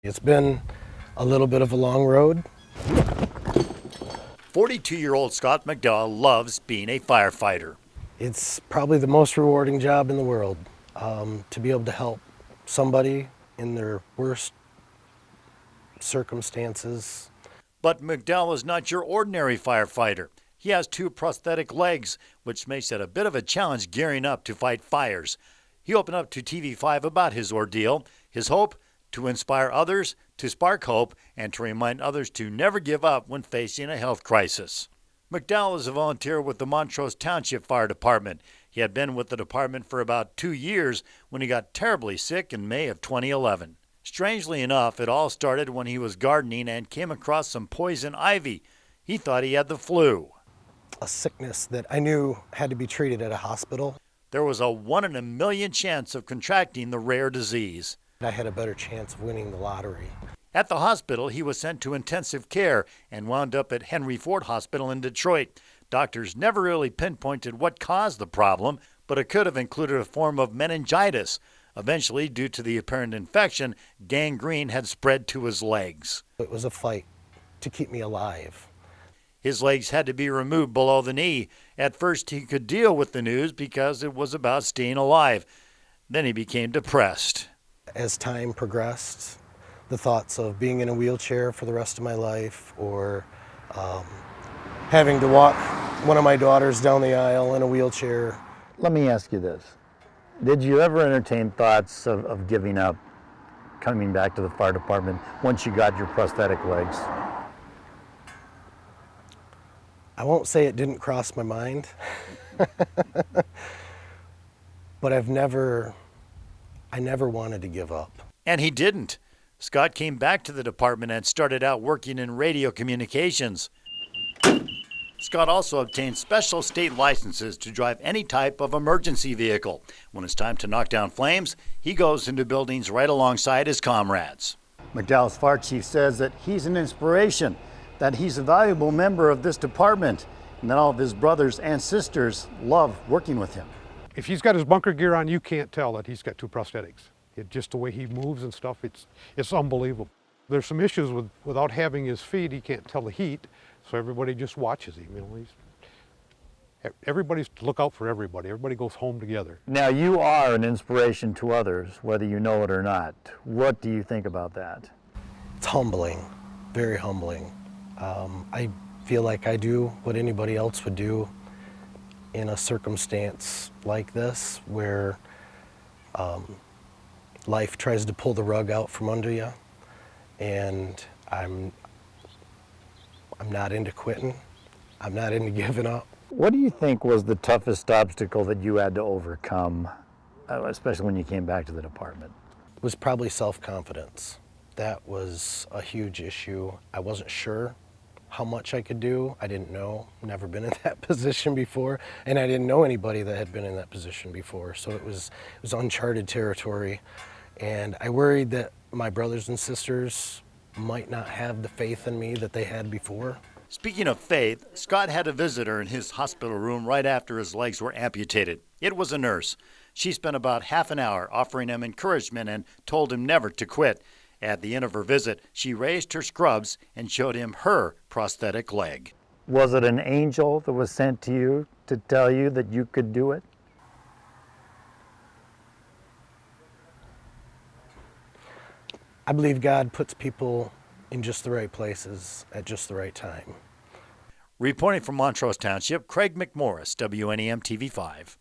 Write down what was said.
It's been a little bit of a long road. 42-year-old Scott McDowell loves being a firefighter. It's probably the most rewarding job in the world, to be able to help somebody in their worst circumstances. But McDowell is not your ordinary firefighter. He has 2 prosthetic legs, which makes it a bit of a challenge gearing up to fight fires. He opened up to TV5 about his ordeal. His hope? To inspire others, to spark hope, and to remind others to never give up when facing a health crisis. McDowell is a volunteer with the Montrose Township Fire Department. He had been with the department for about 2 years when he got terribly sick in May of 2011. Strangely enough, it all started when he was gardening and came across some poison ivy. He thought he had the flu. A sickness that I knew had to be treated at a hospital. There was a 1 in a million chance of contracting the rare disease. I had a better chance of winning the lottery. At the hospital, he was sent to intensive care and wound up at Henry Ford Hospital in Detroit. Doctors never really pinpointed what caused the problem, but it could have included a form of meningitis. Eventually, due to the apparent infection, gangrene had spread to his legs. It was a fight to keep me alive. His legs had to be removed below the knee. At first, he could deal with the news because it was about staying alive. Then he became depressed. As time progressed, the thoughts of being in a wheelchair for the rest of my life, or having to walk one of my daughters down the aisle in a wheelchair. Let me ask you this. Did you ever entertain thoughts of giving up, coming back to the fire department once you got your prosthetic legs? I won't say it didn't cross my mind, but I never wanted to give up. And he didn't. Scott came back to the department and started out working in radio communications. Scott also obtained special state licenses to drive any type of emergency vehicle. When it's time to knock down flames, he goes into buildings right alongside his comrades. McDowell's fire chief says that he's an inspiration, that he's a valuable member of this department, and that all of his brothers and sisters love working with him. If he's got his bunker gear on, you can't tell that he's got 2 prosthetics. Just the way he moves and stuff, it's unbelievable. There's some issues without having his feet, he can't tell the heat, so everybody just watches him. You know, everybody's to look out for everybody. Everybody goes home together. Now, you are an inspiration to others, whether you know it or not. What do you think about that? It's humbling, very humbling. I feel like I do what anybody else would do in a circumstance like this, where life tries to pull the rug out from under you, and I'm not into quitting. I'm not into giving up. What do you think was the toughest obstacle that you had to overcome, especially when you came back to the department? It was probably self-confidence. That was a huge issue. I wasn't sure how much I could do. I didn't know, never been in that position before, and I didn't know anybody that had been in that position before, so it was uncharted territory, and I worried that my brothers and sisters might not have the faith in me that they had before. Speaking of faith, Scott had a visitor in his hospital room right after his legs were amputated. It was a nurse. She spent about half an hour offering him encouragement and told him never to quit. At the end of her visit, she raised her scrubs and showed him her prosthetic leg. Was it an angel that was sent to you to tell you that you could do it? I believe God puts people in just the right places at just the right time. Reporting from Montrose Township, Craig McMorris, WNEM TV5.